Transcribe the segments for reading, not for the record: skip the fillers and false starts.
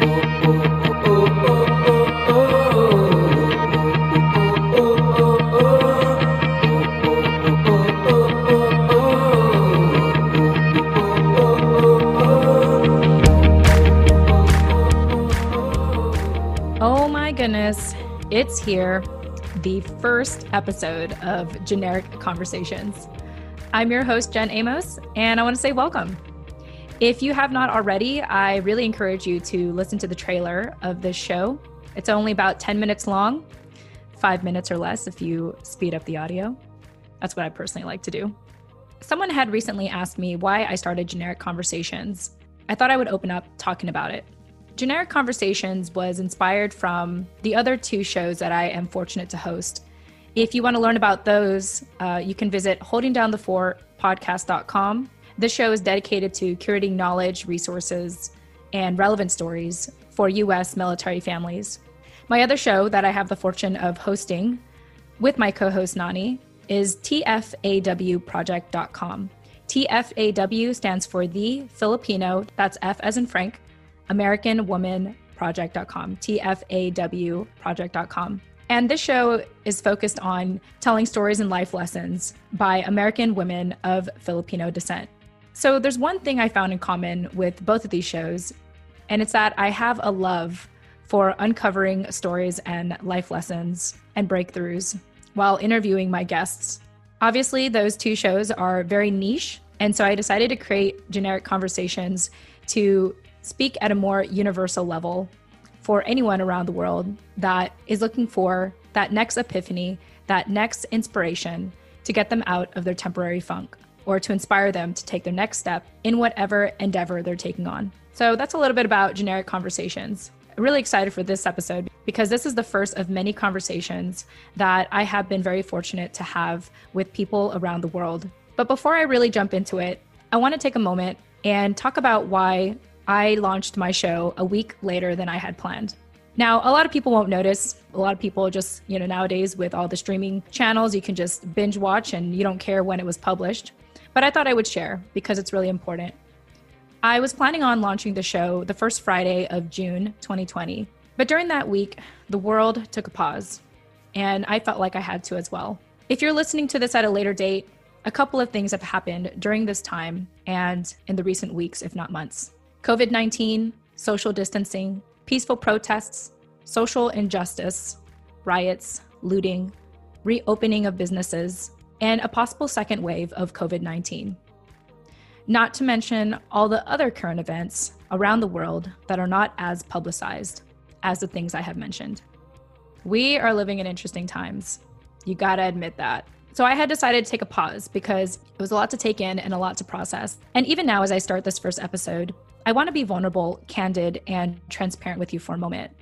Oh my goodness, it's here, the first episode of Generic Conversations. I'm your host, Jen Amos, and I want to say welcome. If you have not already, I really encourage you to listen to the trailer of this show. It's only about 10 minutes long, 5 minutes or less if you speed up the audio. That's what I personally like to do. Someone had recently asked me why I started Generic Conversations. I thought I would open up talking about it. Generic Conversations was inspired from the other two shows that I am fortunate to host. If you want to learn about those, you can visit holdingdownthefortpodcast.com. This show is dedicated to curating knowledge, resources, and relevant stories for U.S. military families. My other show that I have the fortune of hosting with my co-host Nani is tfawproject.com. TFAW stands for The Filipino, that's F as in Frank, American Woman Project.com, TFAW Project.com. And this show is focused on telling stories and life lessons by American women of Filipino descent. So there's one thing I found in common with both of these shows, and it's that I have a love for uncovering stories and life lessons and breakthroughs while interviewing my guests. Obviously, those two shows are very niche, and so I decided to create Generic Conversations to speak at a more universal level for anyone around the world that is looking for that next epiphany, that next inspiration to get them out of their temporary funk or to inspire them to take their next step in whatever endeavor they're taking on. So that's a little bit about Generic Conversations. I'm really excited for this episode because this is the first of many conversations that I have been very fortunate to have with people around the world. But before I really jump into it, I want to take a moment and talk about why I launched my show a week later than I had planned. Now, a lot of people won't notice. A lot of people just, nowadays with all the streaming channels, you can just binge watch and you don't care when it was published. But I thought I would share because it's really important. I was planning on launching the show the first Friday of June 2020. But during that week, the world took a pause, and I felt like I had to as well. If you're listening to this at a later date, a couple of things have happened during this time and in the recent weeks, if not months. COVID-19, social distancing, peaceful protests, social injustice, riots, looting, reopening of businesses, and a possible second wave of COVID-19. Not to mention all the other current events around the world that are not as publicized as the things I have mentioned. We are living in interesting times. You gotta admit that. So I had decided to take a pause because it was a lot to take in and a lot to process. And even now, as I start this first episode, I want to be vulnerable, candid, and transparent with you for a moment.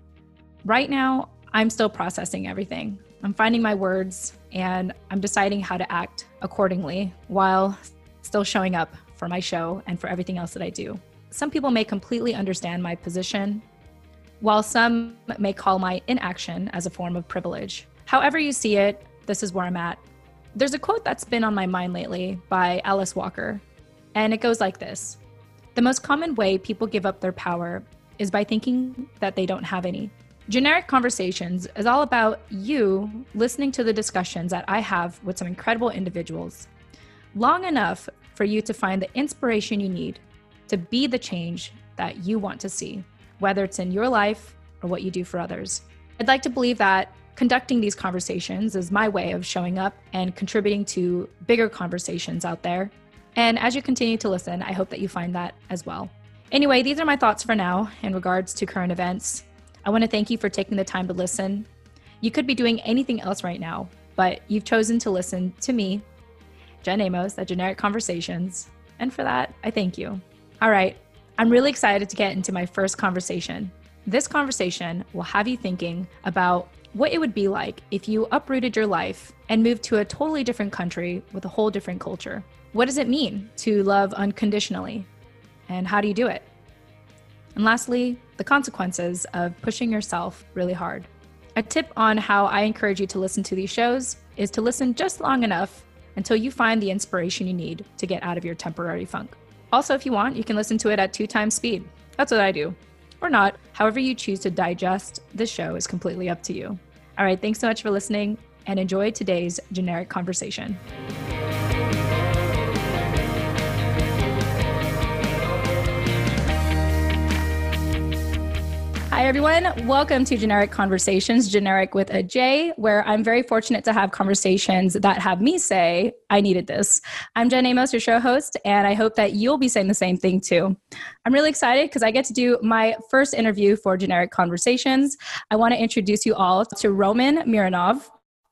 Right now, I'm still processing everything. I'm finding my words and I'm deciding how to act accordingly while still showing up for my show and for everything else that I do. Some people may completely understand my position, while some may call my inaction as a form of privilege. However you see it, this is where I'm at. There's a quote that's been on my mind lately by Alice Walker, and it goes like this. The most common way people give up their power is by thinking that they don't have any. Generic Conversations is all about you listening to the discussions that I have with some incredible individuals, long enough for you to find the inspiration you need to be the change that you want to see, whether it's in your life or what you do for others. I'd like to believe that conducting these conversations is my way of showing up and contributing to bigger conversations out there. And as you continue to listen, I hope that you find that as well. Anyway, these are my thoughts for now in regards to current events. I want to thank you for taking the time to listen. You could be doing anything else right now, but you've chosen to listen to me, Jen Amos, at Generic Conversations. And for that, I thank you. All right, I'm really excited to get into my first conversation. This conversation will have you thinking about what it would be like if you uprooted your life and moved to a totally different country with a whole different culture. What does it mean to love unconditionally? And how do you do it? And lastly, the consequences of pushing yourself really hard. A tip on how I encourage you to listen to these shows is to listen just long enough until you find the inspiration you need to get out of your temporary funk. Also, if you want, you can listen to it at 2 times speed. That's what I do. or not. However you choose to digest the show is completely up to you. All right, thanks so much for listening and enjoy today's generic conversation. Hi, everyone. Welcome to Generic Conversations, generic with a J, where I'm very fortunate to have conversations that have me say, I needed this. I'm Jen Amos, your show host, and I hope that you'll be saying the same thing too. I'm really excited because I get to do my first interview for Generic Conversations. I want to introduce you all to Roman Mironov.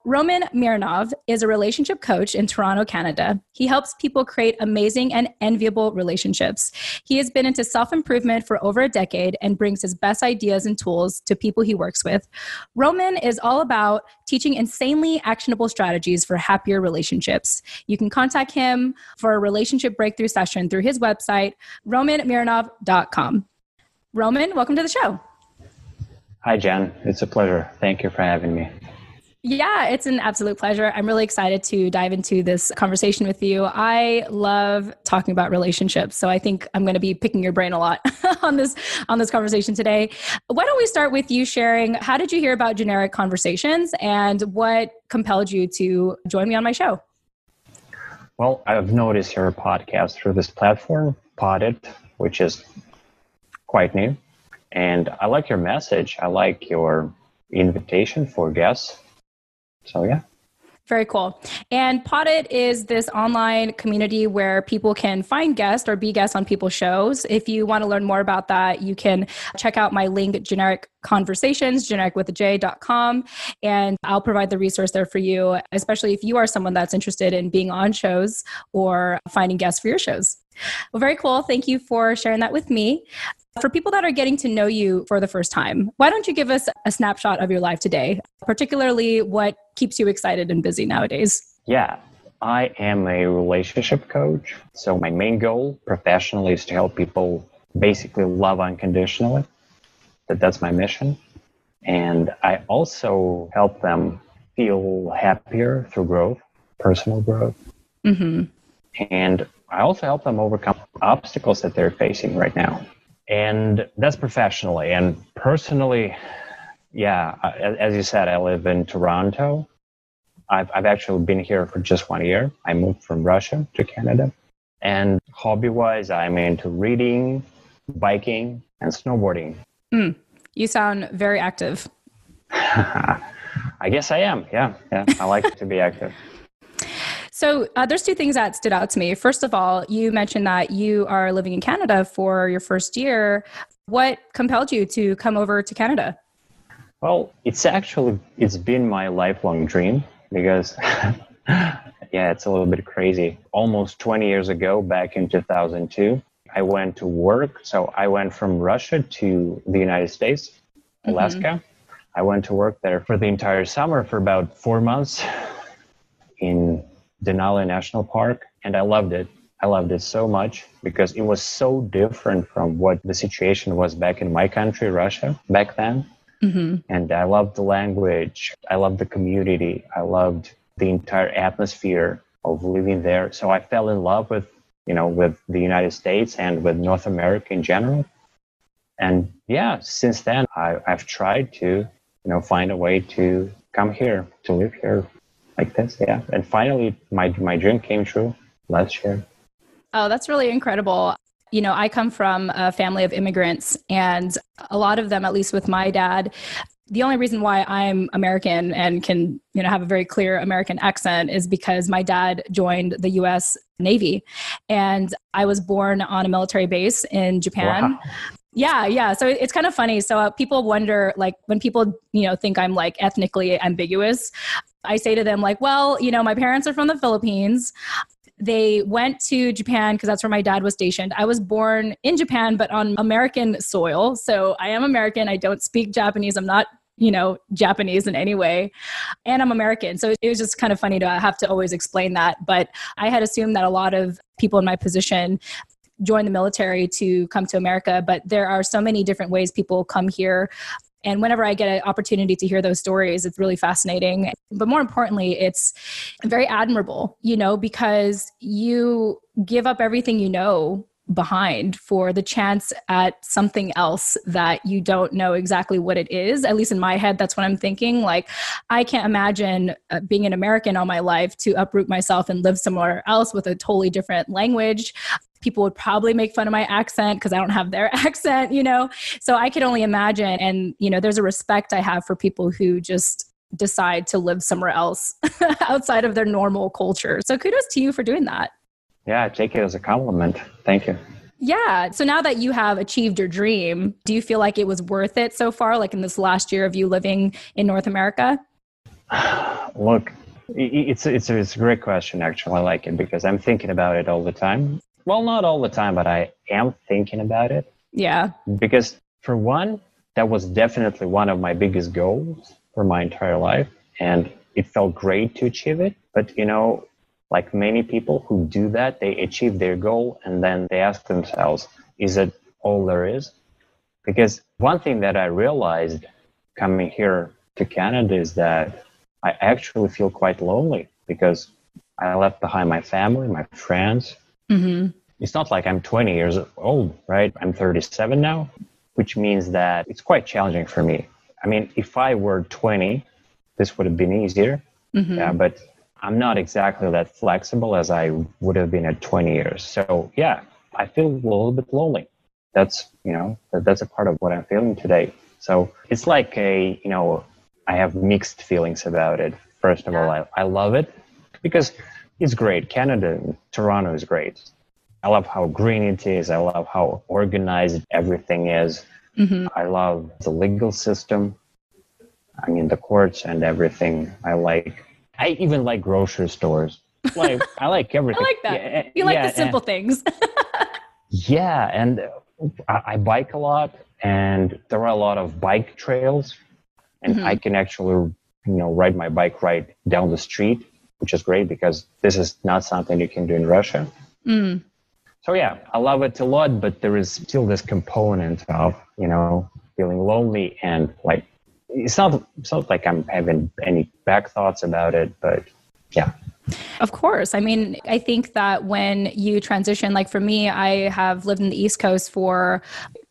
Roman Mironov is a relationship coach in Toronto, Canada. He helps people create amazing and enviable relationships. He has been into self-improvement for over a decade and brings his best ideas and tools to people he works with. Roman is all about teaching insanely actionable strategies for happier relationships. You can contact him for a relationship breakthrough session through his website, romanmironov.com. Roman, welcome to the show. Hi, Jen. It's a pleasure. Thank you for having me. Yeah, it's an absolute pleasure. I'm really excited to dive into this conversation with you. I love talking about relationships, so I think I'm going to be picking your brain a lot on this conversation today. Why don't we start with you sharing, how did you hear about Generic Conversations and what compelled you to join me on my show? Well, I've noticed your podcast through this platform, Potted, which is quite new. And I like your message. I like your invitation for guests. So, yeah. Very cool. And Potted is this online community where people can find guests or be guests on people's shows. If you want to learn more about that, you can check out my link, Generic Conversations, genericwithaj.com, and I'll provide the resource there for you, especially if you are someone that's interested in being on shows or finding guests for your shows. Well, very cool. Thank you for sharing that with me. For people that are getting to know you for the first time, why don't you give us a snapshot of your life today, particularly what keeps you excited and busy nowadays? Yeah, I am a relationship coach. So my main goal professionally is to help people basically love unconditionally. That's my mission. And I also help them feel happier through growth, personal growth. Mm-hmm. And I also help them overcome obstacles that they're facing right now. And that's professionally. And personally, yeah, as you said, I live in Toronto. I've actually been here for just 1 year. I moved from Russia to Canada. And hobby-wise, I'm into reading, biking, and snowboarding. You sound very active. I guess I am. Yeah. I like to be active. So there's two things that stood out to me. First of all, you mentioned that you are living in Canada for your first year. What compelled you to come over to Canada? Well, it's been my lifelong dream because, yeah, it's a little bit crazy. Almost 20 years ago, back in 2002, I went to work. So I went from Russia to the United States, Alaska. Mm-hmm. I went to work there for the entire summer for about 4 months in Denali National Park, and I loved it. I loved it so much because it was so different from what the situation was back in my country, Russia, back then. Mm-hmm. And I loved the language. I loved the community. I loved the entire atmosphere of living there. So I fell in love with the United States and with North America in general. And yeah, since then, I've tried to, find a way to come here, to live here. Like this, yeah. And finally, my dream came true last year. Oh, that's really incredible. I come from a family of immigrants, and a lot of them, at least with my dad, the only reason why I'm American and can, have a very clear American accent is because my dad joined the U.S. Navy, and I was born on a military base in Japan. Wow. Yeah. So it's kind of funny. So people wonder, like, when people, think I'm like ethnically ambiguous, I say to them like, well, my parents are from the Philippines. They went to Japan because that's where my dad was stationed. I was born in Japan, but on American soil. So I am American. I don't speak Japanese. I'm not, Japanese in any way. And I'm American. So it was just kind of funny to have to always explain that. But I had assumed that a lot of people in my position join the military to come to America, but there are so many different ways people come here. And whenever I get an opportunity to hear those stories, it's really fascinating. But more importantly, it's very admirable, because you give up everything behind for the chance at something else that you don't know exactly what it is. At least in my head, that's what I'm thinking. Like, I can't imagine being an American all my life to uproot myself and live somewhere else with a totally different language. People would probably make fun of my accent because I don't have their accent, So I could only imagine. And, there's a respect I have for people who just decide to live somewhere else outside of their normal culture. So kudos to you for doing that. Yeah, I take it as a compliment. Thank you. Yeah. So now that you have achieved your dream, do you feel like it was worth it so far, like in this last year of you living in North America? Look, it's a great question, actually. I like it because I'm thinking about it all the time. Well, not all the time, but I am thinking about it. Yeah. Because for one, that was definitely one of my biggest goals for my entire life. And it felt great to achieve it. But, like many people who do that, they achieve their goal and then they ask themselves, is it all there is? Because one thing that I realized coming here to Canada is that I actually feel quite lonely because I left behind my family, my friends. Mm-hmm. It's not like I'm 20 years old, right? I'm 37 now, which means that it's quite challenging for me. I mean, if I were 20, this would have been easier. Mm-hmm. Yeah, but I'm not exactly that flexible as I would have been at 20 years. So yeah, I feel a little bit lonely. That's a part of what I'm feeling today. So it's like I have mixed feelings about it. First of all, I love it because it's great. Canada, Toronto is great. I love how green it is. I love how organized everything is. Mm-hmm. I love the legal system. I mean, the courts and everything. I even like grocery stores. I like everything. I like that. Yeah, you like the simple things. Yeah, and I bike a lot, and there are a lot of bike trails, and mm-hmm. I can actually, ride my bike right down the street, which is great because this is not something you can do in Russia. Mm. So yeah, I love it a lot, but there is still this component of, feeling lonely and it's not like I'm having any back thoughts about it, but yeah. Of course. I mean, I think that when you transition, like for me, I have lived in the East Coast for,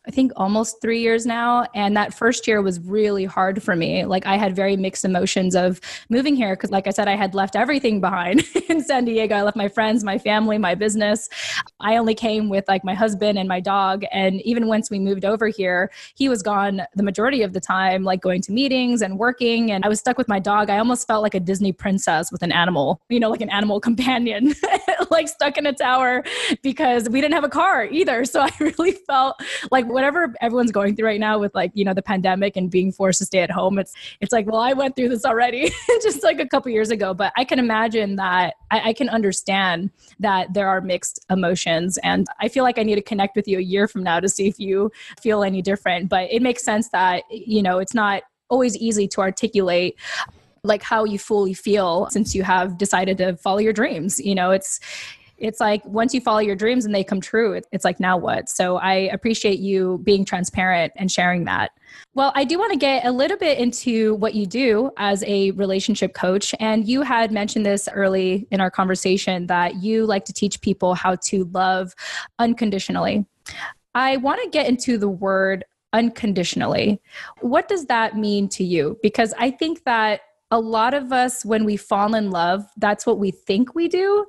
I think, almost 3 years now. And that first year was really hard for me. Like I had very mixed emotions of moving here because, like I said, I had left everything behind in San Diego. I left my friends, my family, my business. I only came with like my husband and my dog. And even once we moved over here, he was gone the majority of the time, like going to meetings and working. And I was stuck with my dog. I almost felt like a Disney princess with an animal, like an animal companion, like stuck in a tower because we didn't have a car either. So I really felt like whatever everyone's going through right now with the pandemic and being forced to stay at home, it's like, well, I went through this already just like a couple years ago, but I can imagine that I can understand that there are mixed emotions. And I feel like I need to connect with you a year from now to see if you feel any different, but it makes sense that, it's not always easy to articulate like how you fully feel since you have decided to follow your dreams. It's like once you follow your dreams and they come true, it's like, now what? So I appreciate you being transparent and sharing that. Well, I do want to get a little bit into what you do as a relationship coach. And you had mentioned this early in our conversation that you like to teach people how to love unconditionally. I want to get into the word unconditionally. What does that mean to you? Because I think that a lot of us, when we fall in love, that's what we think we do.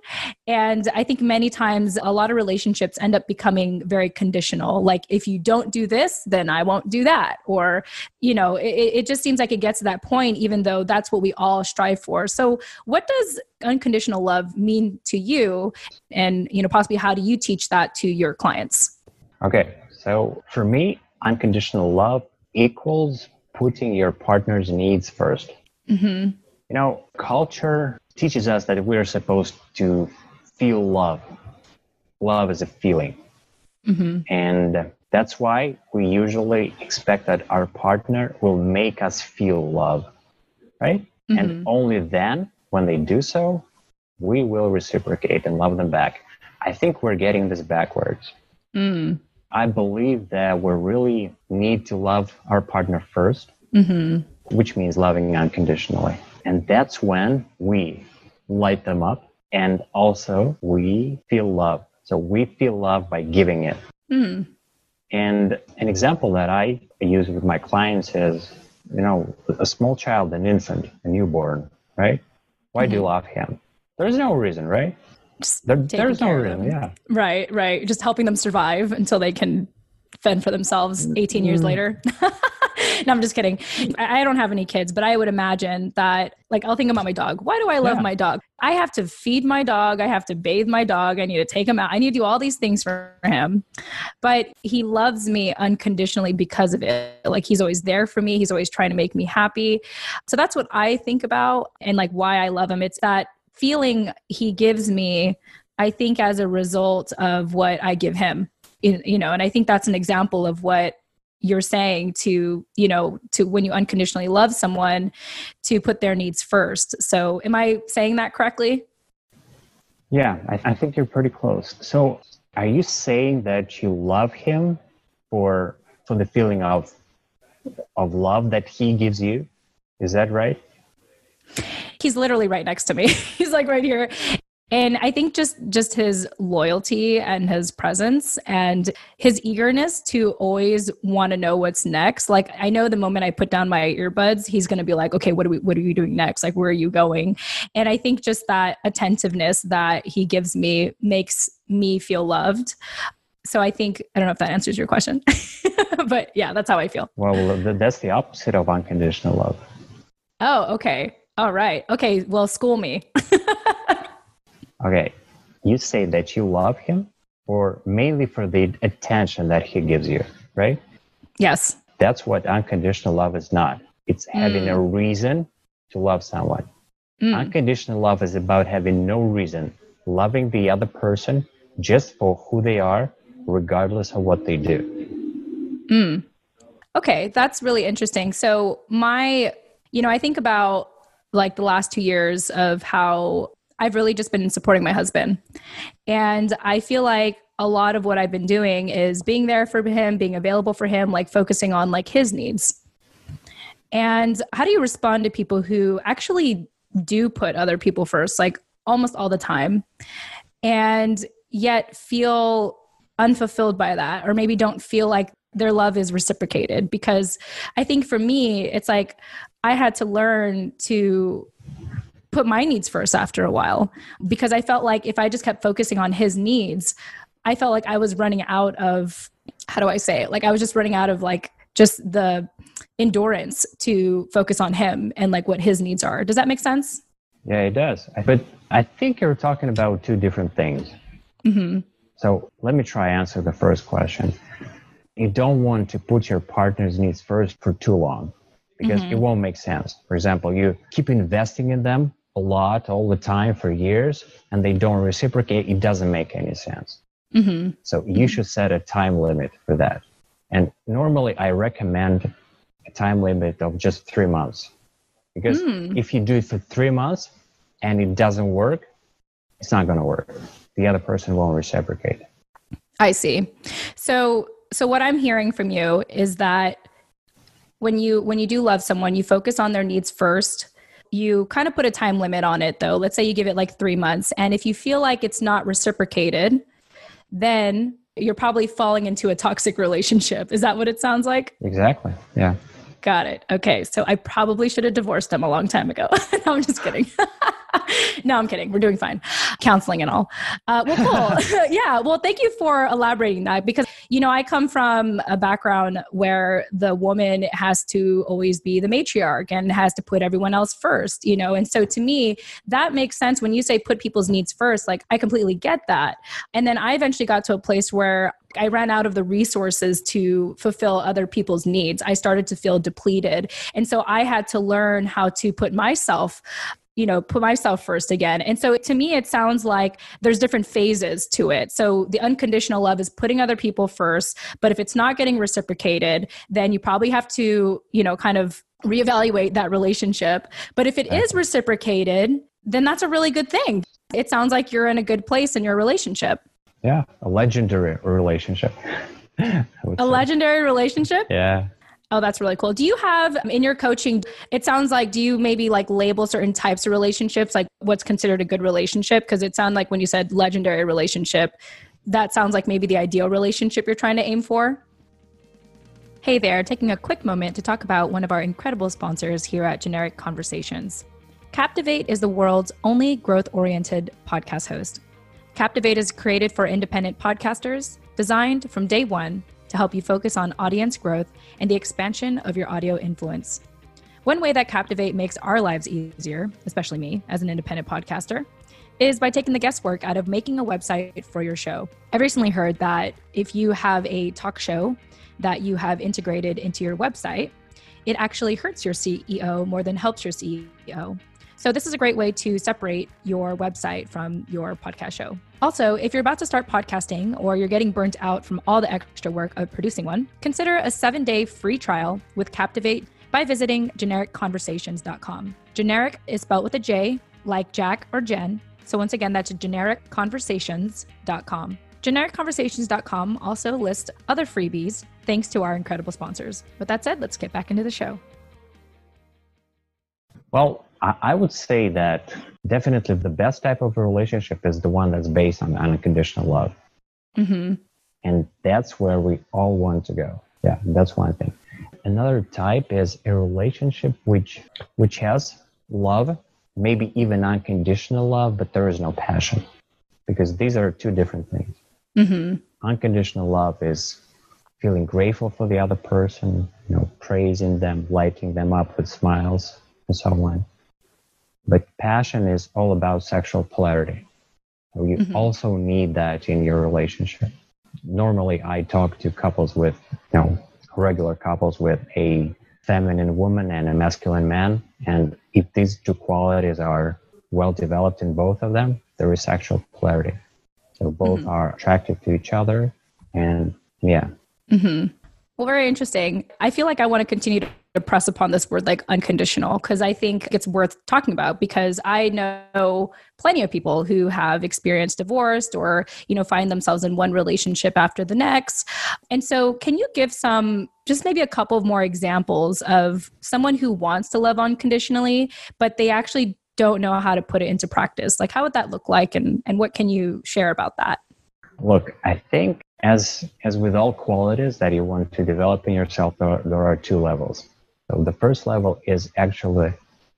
And I think many times a lot of relationships end up becoming very conditional. Like, if you don't do this, then I won't do that. Or, it just seems like it gets to that point, even though that's what we all strive for. So what does unconditional love mean to you? And, possibly how do you teach that to your clients? Okay. So for me, unconditional love equals putting your partner's needs first. Mm-hmm. Culture teaches us that we're supposed to feel love. Love is a feeling. Mm-hmm. And that's why we usually expect that our partner will make us feel love, right? Mm-hmm. And only then, when they do so, we will reciprocate and love them back. I think we're getting this backwards. Mm. I believe that we really need to love our partner first. Mm-hmm. Which means loving unconditionally. And that's when we light them up and also we feel love. So we feel love by giving it. Mm. And an example that I use with my clients is, a small child, an infant, a newborn, right? Why do you love him? There's no reason, right? There's no reason, yeah. Right. Just helping them survive until they can fend for themselves 18 years later. No, I'm just kidding. I don't have any kids, but I would imagine that, like, I'll think about my dog. Why do I love my dog? I have to feed my dog. I have to bathe my dog. I need to take him out. I need to do all these things for him. But he loves me unconditionally because of it. Like, he's always there for me. He's always trying to make me happy. So that's what I think about, and like why I love him. It's that feeling he gives me, I think, as a result of what I give him. And I think that's an example of what you're saying, to when you unconditionally love someone, to put their needs first. So am I saying that correctly? Yeah, I think you're pretty close. So are you saying that you love him for the feeling of love that he gives you? Is that right? He's literally right next to me. He's like right here. And I think just his loyalty and his presence and his eagerness to always want to know what's next. Like, I know the moment I put down my earbuds, he's going to be like, okay, what are you doing next? Like, where are you going? And I think just that attentiveness that he gives me makes me feel loved. So I don't know if that answers your question, but yeah, that's how I feel. Well, that's the opposite of unconditional love. Oh, okay. All right. Okay. Well, school me. Okay, you say that you love him or mainly for the attention that he gives you, right? Yes. That's what unconditional love is not. It's having a reason to love someone. Unconditional love is about having no reason, loving the other person just for who they are, regardless of what they do. Okay, that's really interesting. So I think about like the last 2 years of how I've really just been supporting my husband. And I feel like a lot of what I've been doing is being there for him, being available for him, like focusing on like his needs. And how do you respond to people who actually do put other people first, like almost all the time, and yet feel unfulfilled by that, or maybe don't feel like their love is reciprocated? Because I think for me, it's like I had to learn to put my needs first after a while, because I felt like if I just kept focusing on his needs, I felt like I was running out of, how do I say it? Like I was just running out of like just the endurance to focus on him and like what his needs are. Does that make sense? Yeah, it does. But I think you're talking about two different things. Mm-hmm. So let me try answer the first question. You don't want to put your partner's needs first for too long, because it won't make sense. For example, you keep investing in them a lot all the time for years and they don't reciprocate. It doesn't make any sense. So you should set a time limit for that. And normally I recommend a time limit of just 3 months, because if you do it for 3 months and it doesn't work, it's not going to work. The other person won't reciprocate. I see. So what I'm hearing from you is that when you do love someone, you focus on their needs first. You kind of put a time limit on it though. Let's say you give it like 3 months. And if you feel like it's not reciprocated, then you're probably falling into a toxic relationship. Is that what it sounds like? Exactly. Yeah. Got it. Okay. So I probably should have divorced him a long time ago. No, I'm just kidding. No, I'm kidding. We're doing fine. Counseling and all. Well, cool. Yeah. Well, thank you for elaborating that, because, I come from a background where the woman has to always be the matriarch and has to put everyone else first, and so to me, that makes sense when you say put people's needs first. Like, I completely get that. And then I eventually got to a place where I ran out of the resources to fulfill other people's needs. I started to feel depleted. And so I had to learn how to put myself first again. And so to me, it sounds like there's different phases to it. So the unconditional love is putting other people first, but if it's not getting reciprocated, then you probably have to, kind of reevaluate that relationship. But if it is reciprocated, then that's a really good thing. It sounds like you're in a good place in your relationship. Yeah, a legendary relationship. Legendary relationship? Yeah. Oh, that's really cool. Do you have in your coaching, it sounds like, do you maybe like label certain types of relationships, like what's considered a good relationship? Because it sounded like when you said legendary relationship, that sounds like maybe the ideal relationship you're trying to aim for. Hey there, taking a quick moment to talk about one of our incredible sponsors here at Generic Conversations. Captivate is the world's only growth-oriented podcast host. Captivate is created for independent podcasters, designed from day one to help you focus on audience growth and the expansion of your audio influence. One way that Captivate makes our lives easier, especially me as an independent podcaster, is by taking the guesswork out of making a website for your show. I recently heard that if you have a talk show that you have integrated into your website, it actually hurts your CEO more than helps your CEO. So this is a great way to separate your website from your podcast show. Also, if you're about to start podcasting or you're getting burnt out from all the extra work of producing one, consider a 7-day free trial with Captivate by visiting genericconversations.com. Generic is spelled with a J, like Jack or Jen. So once again, that's genericconversations.com. Genericconversations.com also lists other freebies thanks to our incredible sponsors. With that said, let's get back into the show. Well, I would say that definitely the best type of a relationship is the one that's based on unconditional love. Mm-hmm. And that's where we all want to go. Yeah, that's one thing. Another type is a relationship which has love, maybe even unconditional love, but there is no passion, because these are two different things. Mm-hmm. Unconditional love is feeling grateful for the other person, praising them, lighting them up with smiles and so on. But passion is all about sexual polarity. So you also need that in your relationship. Normally, I talk to couples with, regular couples with a feminine woman and a masculine man. And if these two qualities are well developed in both of them, there is sexual polarity. So both are attracted to each other. And yeah. Mm-hmm. Well, very interesting. I feel like I want to continue to press upon this word like unconditional, because I think it's worth talking about, because I know plenty of people who have experienced divorce or, find themselves in one relationship after the next. And so can you give just maybe a couple of more examples of someone who wants to love unconditionally, but they actually don't know how to put it into practice? Like, how would that look like? And what can you share about that? Look, I think as with all qualities that you want to develop in yourself, there are two levels. So the first level is actually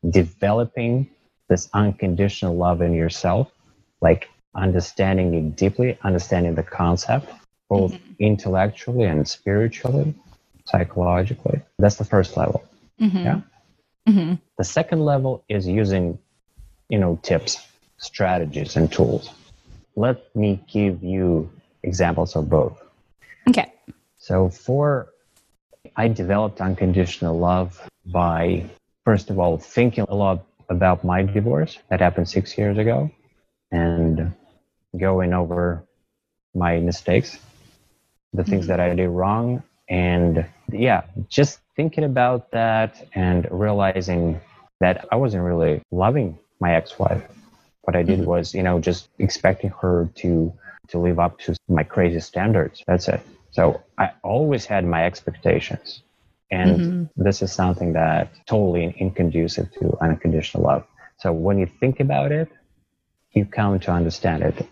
developing this unconditional love in yourself, like understanding it deeply, understanding the concept, both intellectually and spiritually, psychologically. That's the first level. Yeah. The second level is using, tips, strategies, and tools. Let me give you examples of both. Okay. So I developed unconditional love by, first of all, thinking a lot about my divorce that happened 6 years ago and going over my mistakes, the things that I did wrong. And just thinking about that and realizing that I wasn't really loving my ex-wife. What I did was, just expecting her to live up to my crazy standards. That's it. So I always had my expectations. And this is something that totally inconducive to unconditional love. So when you think about it, you come to understand it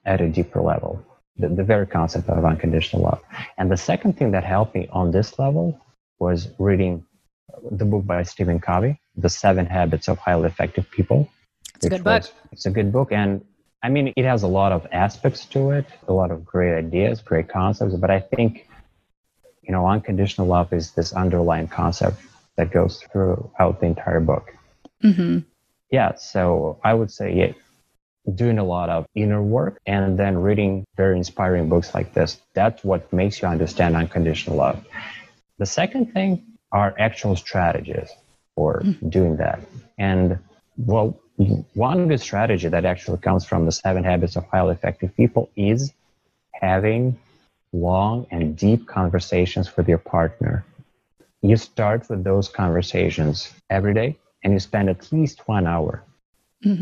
at a deeper level, the very concept of unconditional love. And the second thing that helped me on this level was reading the book by Stephen Covey, The 7 Habits of Highly Effective People. It's a good book. It's a good book. And I mean, it has a lot of aspects to it, a lot of great ideas, great concepts. But I think, unconditional love is this underlying concept that goes throughout the entire book. Yeah. So I would say, doing a lot of inner work and then reading very inspiring books like this. That's what makes you understand unconditional love. The second thing are actual strategies for doing that. And one good strategy that actually comes from the 7 Habits of Highly Effective People is having long and deep conversations with your partner. You start with those conversations every day and you spend at least 1 hour,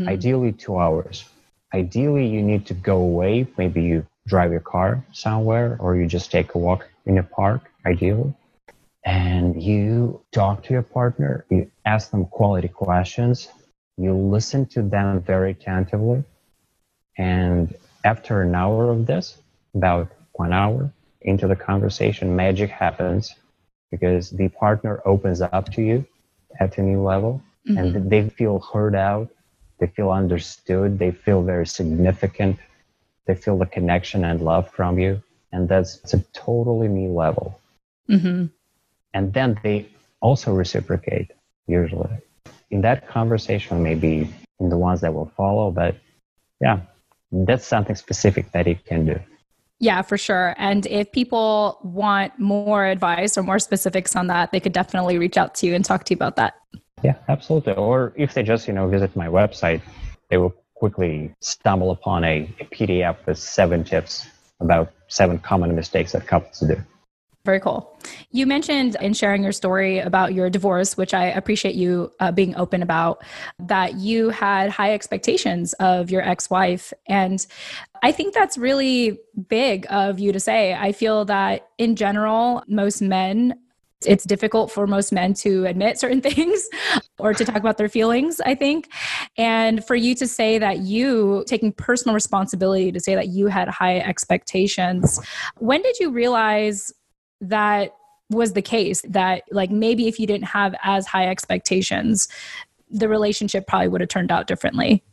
ideally 2 hours. Ideally, you need to go away. Maybe you drive your car somewhere or you just take a walk in a park, ideally. And you talk to your partner, you ask them quality questions, you listen to them very attentively. And after an hour of this, about 1 hour into the conversation, magic happens because the partner opens up to you at a new level and they feel heard out. They feel understood. They feel very significant. They feel the connection and love from you. And it's a totally new level. And then they also reciprocate, usually. In that conversation, maybe in the ones that will follow, but yeah, that's something specific that you can do. Yeah, for sure. And if people want more advice or more specifics on that, they could definitely reach out to you and talk to you about that. Yeah, absolutely. Or if they just, visit my website, they will quickly stumble upon a PDF with 7 tips about 7 common mistakes that couples do. Very cool. You mentioned in sharing your story about your divorce, which I appreciate you being open about, that you had high expectations of your ex-wife. And I think that's really big of you to say. I feel that in general, it's difficult for most men to admit certain things or to talk about their feelings, I think. And for you to say that you taking personal responsibility to say that you had high expectations, when did you realize that was the case, that like maybe if you didn't have as high expectations, the relationship probably would have turned out differently?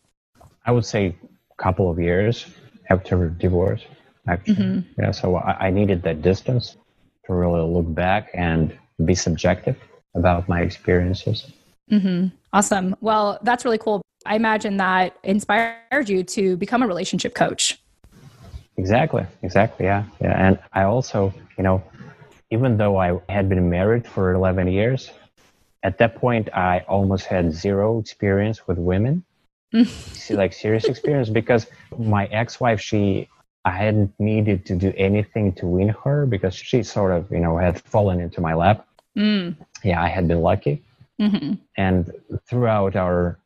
I would say a couple of years after divorce, actually. Yeah, so I needed that distance to really look back and be subjective about my experiences. Awesome. Well, that's really cool. I imagine that inspired you to become a relationship coach. Exactly. Yeah. And I also, even though I had been married for 11 years, at that point, I almost had zero experience with women, serious experience, because my ex-wife, I hadn't needed to do anything to win her because she sort of, had fallen into my lap. Yeah, I had been lucky. And throughout our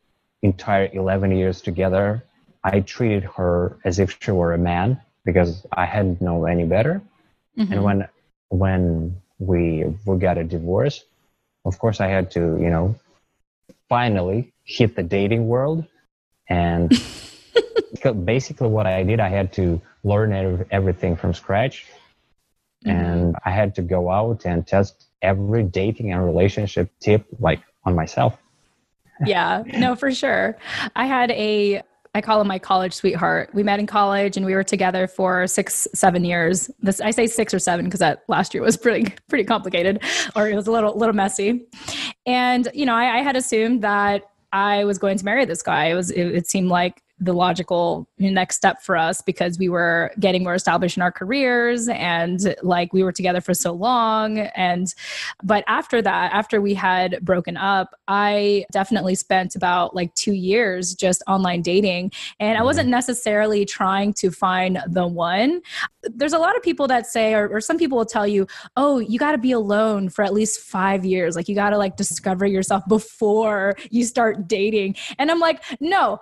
entire 11 years together, I treated her as if she were a man because I hadn't known any better. And when we got a divorce, of course, I had to, finally hit the dating world. And basically what I did, I had to learn everything from scratch. And I had to go out and test every dating and relationship tip, like on myself. Yeah, no, for sure. I call him my college sweetheart. We met in college and we were together for 6-7 years. I say 6 or 7 because that last year was pretty complicated, or it was a little messy. And, I had assumed that I was going to marry this guy. It seemed like the logical next step for us because we were getting more established in our careers and like we were together for so long. But after we had broken up, I definitely spent about like 2 years just online dating. And I wasn't necessarily trying to find the one. There's a lot of people that say, or some people will tell you, oh, you got to be alone for at least 5 years. Like you got to like discover yourself before you start dating. And I'm like, no,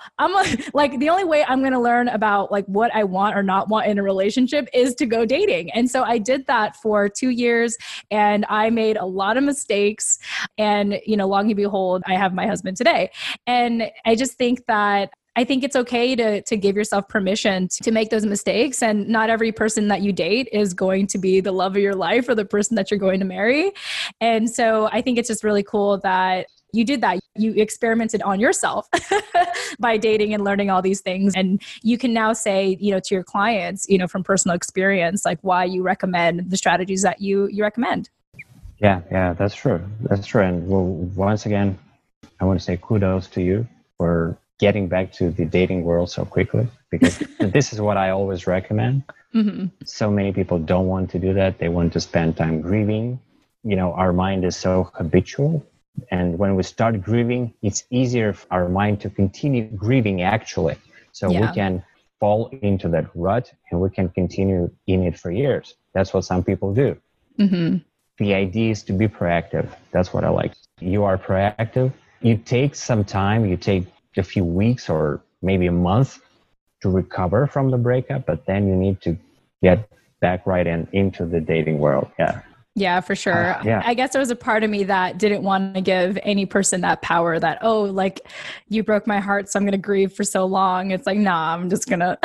like the only way I'm going to learn about like what I want or not want in a relationship is to go dating. And so I did that for 2 years and I made a lot of mistakes. And, long and behold, I have my husband today. And I just think that I think it's okay to give yourself permission to make those mistakes. And not every person that you date is going to be the love of your life or the person that you're going to marry. And so I think it's just really cool that you did that. You experimented on yourself by dating and learning all these things. And you can now say, to your clients, from personal experience, like why you recommend the strategies that you recommend. Yeah, that's true. And once again, I want to say kudos to you for getting back to the dating world so quickly, because this is what I always recommend. So many people don't want to do that. They want to spend time grieving. Our mind is so habitual. And when we start grieving, it's easier for our mind to continue grieving actually. So we can fall into that rut and we can continue in it for years. That's what some people do. The idea is to be proactive. That's what I like. You are proactive. You take some time, you take a few weeks or maybe a month to recover from the breakup, but then you need to get back right into the dating world. Yeah, for sure. I guess there was a part of me that didn't want to give any person that power that, oh, like you broke my heart, so I'm going to grieve for so long. It's like, nah, I'm just going to,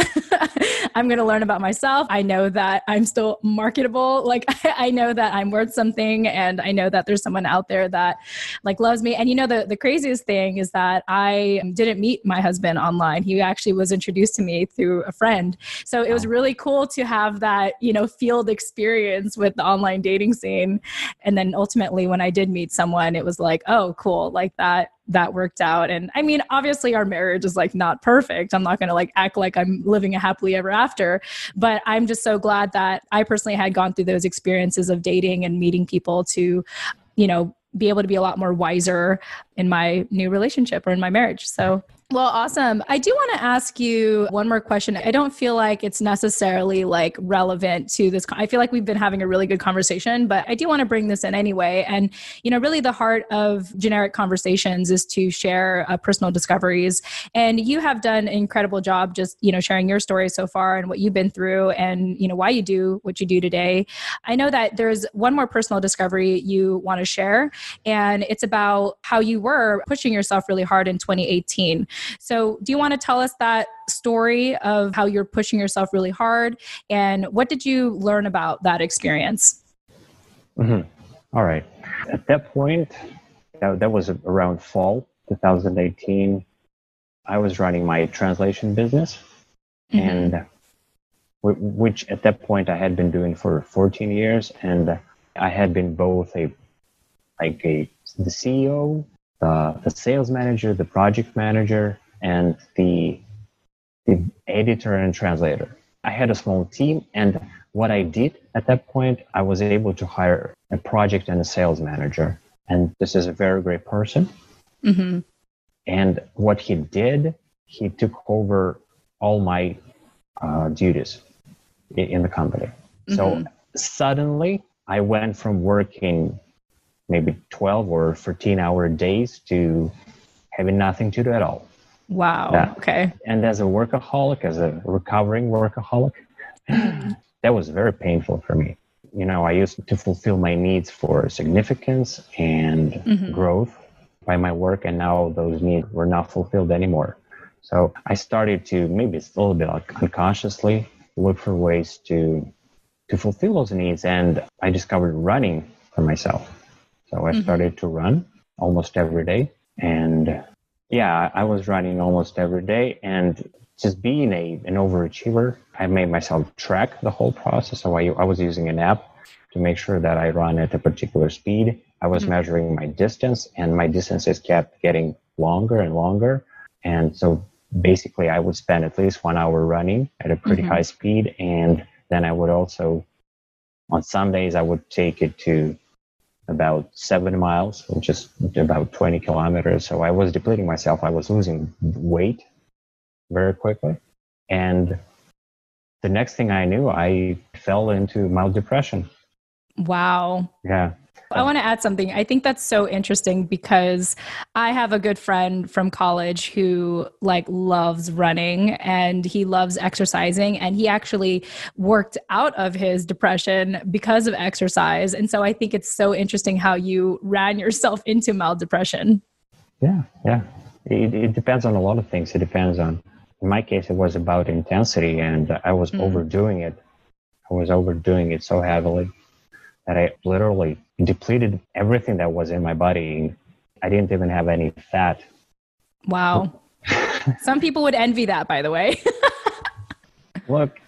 I'm going to learn about myself. I know that I'm still marketable. Like I know that I'm worth something, and I know that there's someone out there that like loves me. And the craziest thing is that I didn't meet my husband online. He actually was introduced to me through a friend. So it was really cool to have that, field experience with the online dating scene. And then ultimately when I did meet someone, it was like, oh, cool. Like that worked out. And I mean, obviously our marriage is like not perfect. I'm not going to like act like I'm living a happily ever after, but I'm just so glad that I personally had gone through those experiences of dating and meeting people to, be able to be a lot more wiser in my new relationship or in my marriage. So, well, awesome. I do want to ask you one more question. I don't feel like it's necessarily like relevant to this. I feel like we've been having a really good conversation, but I do want to bring this in anyway. And, really the heart of generic conversations is to share personal discoveries. And you have done an incredible job just, sharing your story so far and what you've been through and, why you do what you do today. I know that there's one more personal discovery you want to share, and it's about how you were pushing yourself really hard in 2018. So do you want to tell us that story of how you're pushing yourself really hard, and what did you learn about that experience? Mm-hmm. All right. At that point, that was around fall 2018. I was running my translation business, and which at that point I had been doing for 14 years, and I had been both the CEO, the sales manager, the project manager, and the editor and translator. I had a small team, and what I did at that point, I was able to hire a project and a sales manager. And this is a very great person. Mm-hmm. And what he did, he took over all my duties in the company. Mm-hmm. So suddenly, I went from working maybe 12 or 14-hour days to having nothing to do at all. Wow. Okay. And as a workaholic, as a recovering workaholic, that was very painful for me. I used to fulfill my needs for significance and growth by my work, and now those needs were not fulfilled anymore. So I started to, maybe it's a little bit unconsciously, look for ways to fulfill those needs, and I discovered running for myself. So I started to run almost every day, and I was running almost every day, and just being an overachiever, I made myself track the whole process. So I was using an app to make sure that I run at a particular speed. I was measuring my distance, and my distances kept getting longer and longer. And so basically I would spend at least 1 hour running at a pretty high speed. And then I would also, on some days, I would take it to about 7 miles, which is about 20 kilometers. So I was depleting myself. I was losing weight very quickly. And the next thing I knew, I fell into mild depression. Wow. Yeah. I want to add something. I think that's so interesting because I have a good friend from college who loves running and he loves exercising, and he actually worked out of his depression because of exercise. And so I think it's so interesting how you ran yourself into mild depression. Yeah. It depends on a lot of things. It depends on, in my case, it was about intensity, and I was overdoing it. I was overdoing it so heavily that I literally depleted everything that was in my body. I didn't even have any fat. Wow. Some people would envy that, by the way. Look,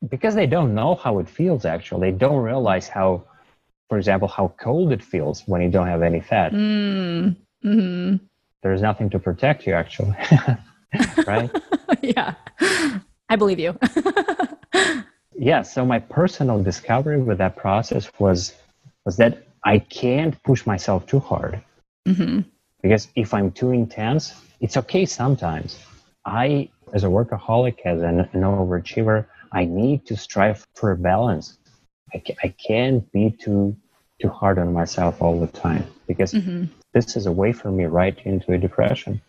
because they don't know how it feels, actually. They don't realize how, for example, how cold it feels when you don't have any fat. Mm-hmm. There's nothing to protect you, actually. Right? Yeah. I believe you. Yeah, so my personal discovery with that process was that I can't push myself too hard. Mm-hmm. Because if I'm too intense, it's okay sometimes. I, as a workaholic, as an overachiever, I need to strive for a balance. I can't be too hard on myself all the time, because this is a way for me right into a depression.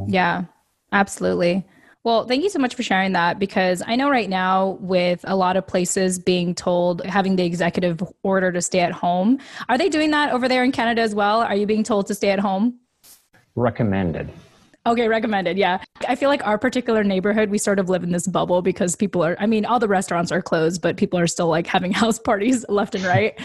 Yeah, absolutely. Well, thank you so much for sharing that, because I know right now with a lot of places being told, having the executive order to stay at home, are they doing that over there in Canada as well? Are you being told to stay at home? Recommended. Okay, recommended. Yeah. I feel like our particular neighborhood, we sort of live in this bubble because people are, I mean, all the restaurants are closed, but people are still like having house parties left and right.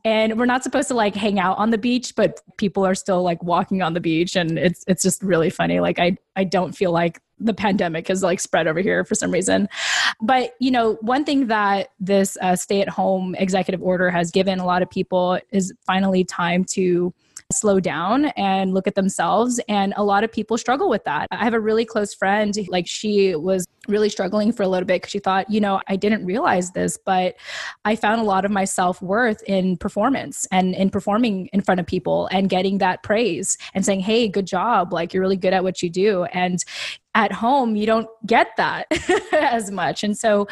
And we're not supposed to like hang out on the beach, but people are still like walking on the beach. And it's just really funny. Like I don't feel like the pandemic has like spread over here for some reason. But, you know, one thing that this stay-at-home executive order has given a lot of people is finally time to slow down and look at themselves. And a lot of people struggle with that. I have a really close friend, like she was really struggling for a little bit because she thought, you know, I didn't realize this, but I found a lot of my self-worth in performance and in performing in front of people and getting that praise and saying, hey, good job. Like you're really good at what you do. And at home, you don't get that as much. And so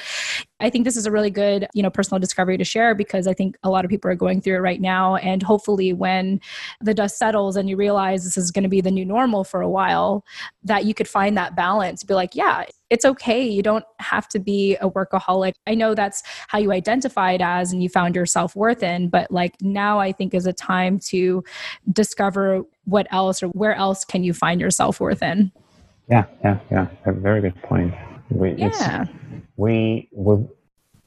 I think this is a really good, you know, personal discovery to share because I think a lot of people are going through it right now. And hopefully when the dust settles and you realize this is going to be the new normal for a while, that you could find that balance, be like, yeah, it's okay. You don't have to be a workaholic. I know that's how you identified as and you found your self-worth in, but like now I think is a time to discover what else or where else can you find your self-worth in. Yeah. A very good point. We, you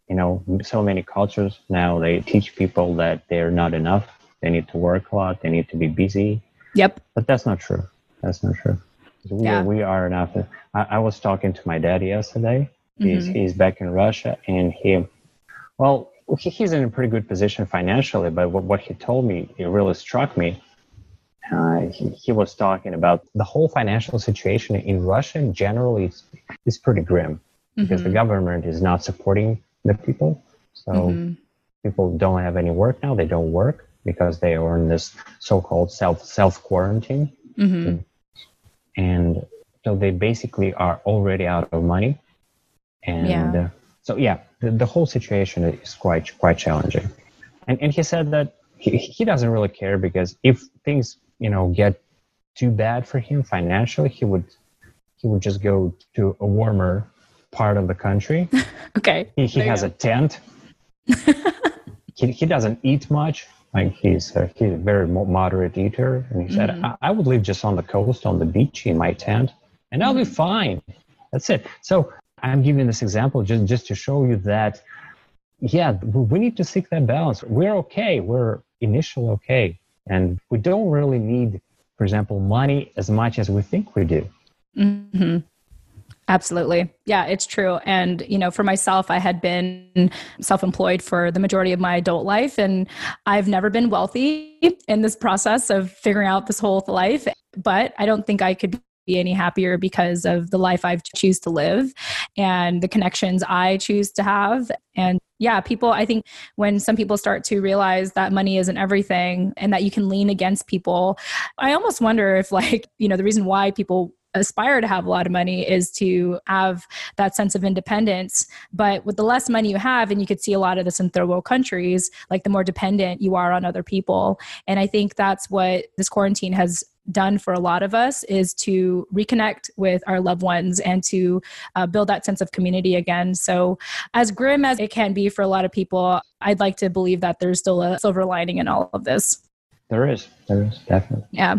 know, so many cultures now, they teach people that they're not enough. They need to work a lot. They need to be busy. Yep. But that's not true. We are enough. I was talking to my dad yesterday. He's back in Russia and he's in a pretty good position financially, but what he told me, it really struck me. He was talking about the whole financial situation in Russia in general is pretty grim because the government is not supporting the people. So people don't have any work now. They don't work because they are in this so-called self-quarantine. And so they basically are already out of money. And the whole situation is quite challenging. And he said that he doesn't really care because if things, you know, get too bad for him financially, he would just go to a warmer part of the country. Okay. He has a tent. he doesn't eat much. Like he's a very moderate eater. And he said, I would live just on the coast, on the beach in my tent, and I'll be fine. That's it. So I'm giving this example just to show you that, yeah, we need to seek that balance. We're okay. We're initially okay. And we don't really need, for example, money as much as we think we do. Absolutely. Yeah, it's true. And, you know, for myself, I had been self-employed for the majority of my adult life, and I've never been wealthy in this process of figuring out this whole life. But I don't think I could be any happier because of the life I choose to live and the connections I choose to have. And yeah, I think when some people start to realize that money isn't everything and that you can lean against people, I almost wonder if like, you know, the reason why people aspire to have a lot of money is to have that sense of independence. But with the less money you have, and you could see a lot of this in third world countries, like the more dependent you are on other people. And I think that's what this quarantine has done for a lot of us, is to reconnect with our loved ones and to build that sense of community again. So as grim as it can be for a lot of people, I'd like to believe that there's still a silver lining in all of this. There is definitely. Yeah.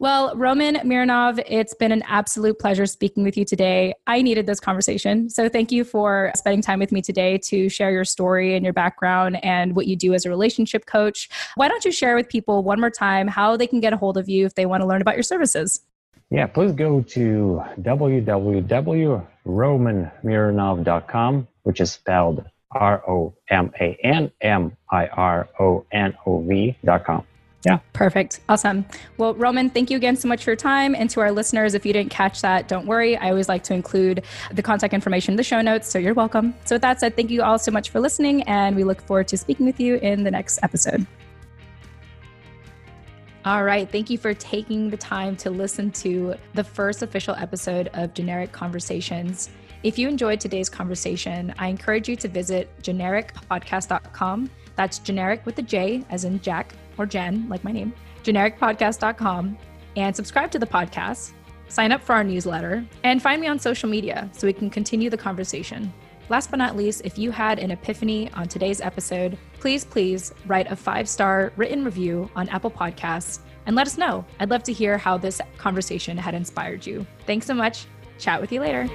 Well, Roman Mironov, it's been an absolute pleasure speaking with you today. I needed this conversation. So thank you for spending time with me today to share your story and your background and what you do as a relationship coach. Why don't you share with people one more time how they can get a hold of you if they want to learn about your services? Yeah, please go to www.romanmironov.com, which is spelled ROMANMIRONOV.com. Yeah. Perfect. Awesome. Well, Roman, thank you again so much for your time. And to our listeners, if you didn't catch that, don't worry. I always like to include the contact information in the show notes. So you're welcome. So with that said, thank you all so much for listening. And we look forward to speaking with you in the next episode. All right. Thank you for taking the time to listen to the first official episode of Generic Conversations. If you enjoyed today's conversation, I encourage you to visit genericpodcast.com. That's generic with a J, as in Jack or Jen, like my name, genericpodcast.com, and subscribe to the podcast, sign up for our newsletter, and find me on social media so we can continue the conversation. Last but not least, if you had an epiphany on today's episode, please write a 5-star written review on Apple Podcasts and let us know. I'd love to hear how this conversation had inspired you. Thanks so much. Chat with you later.